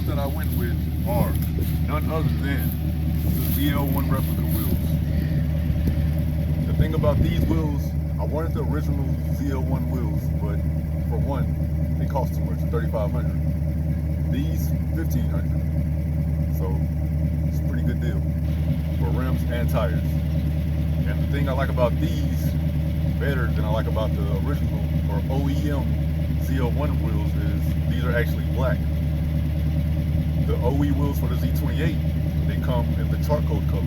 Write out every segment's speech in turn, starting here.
wheels that I went with are none other than the ZL1 replica wheels. The thing about these wheels, I wanted the original ZL1 wheels, but for one, they cost too much, $3,500. These, $1,500. So it's a pretty good deal for rims and tires. And the thing I like about these better than I like about the original or OEM ZL1 wheels is these are actually black. The OE wheels for the Z28, they come in the charcoal color,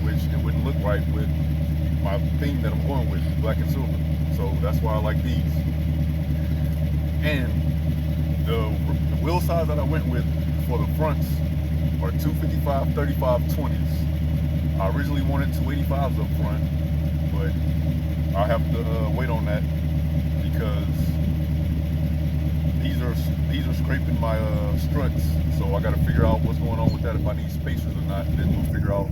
which it wouldn't look right with my theme that I'm going with, black and silver. So that's why I like these. And the wheel size that I went with for the fronts are 255 35 20s. I originally wanted 285s up front, but I'll have to wait on that because these are scraping my struts, so I got to figure out what's going on with that, if I need spacers or not. Then we'll figure out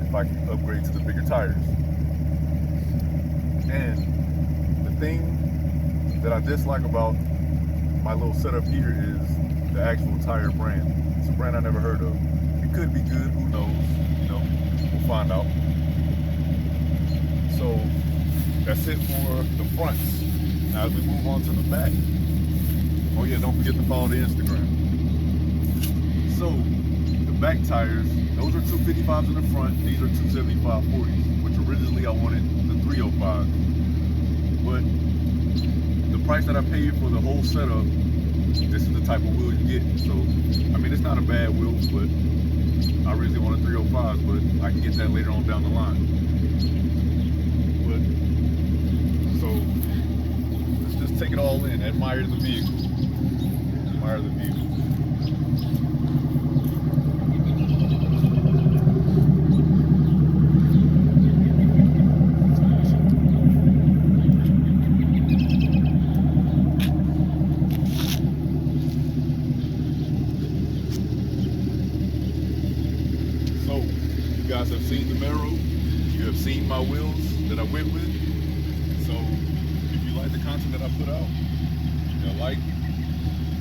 if I can upgrade to the bigger tires. And the thing that I dislike about my little setup here is the actual tire brand. It's a brand I never heard of. It could be good, who knows? You know, we'll find out. So that's it for the fronts. Now as we move on to the back, oh yeah, don't forget to follow the Instagram. So the back tires, those are 255s in the front, these are 275 40s, which originally I wanted the 305s. But the price that I paid for the whole setup, this is the type of wheel you get. So, I mean, it's not a bad wheel, but I really wanted 305s, but I can get that later on down the line. But, so, let's just take it all in, admire the vehicle. Admire the vehicle. You guys have seen the Mero, you have seen my wheels that I went with. So if you like the content that I put out, like,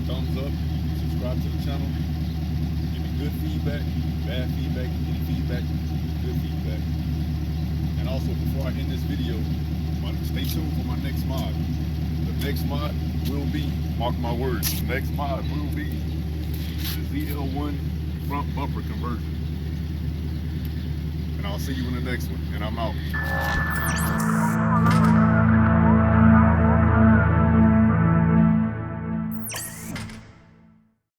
thumbs up, subscribe to the channel, give me good feedback, bad feedback, any feedback, good feedback. And also, before I end this video, stay tuned for my next mod. The next mod will be, mark my words, the next mod will be the ZL1 front bumper conversion. And I'll see you in the next one, and I'm out.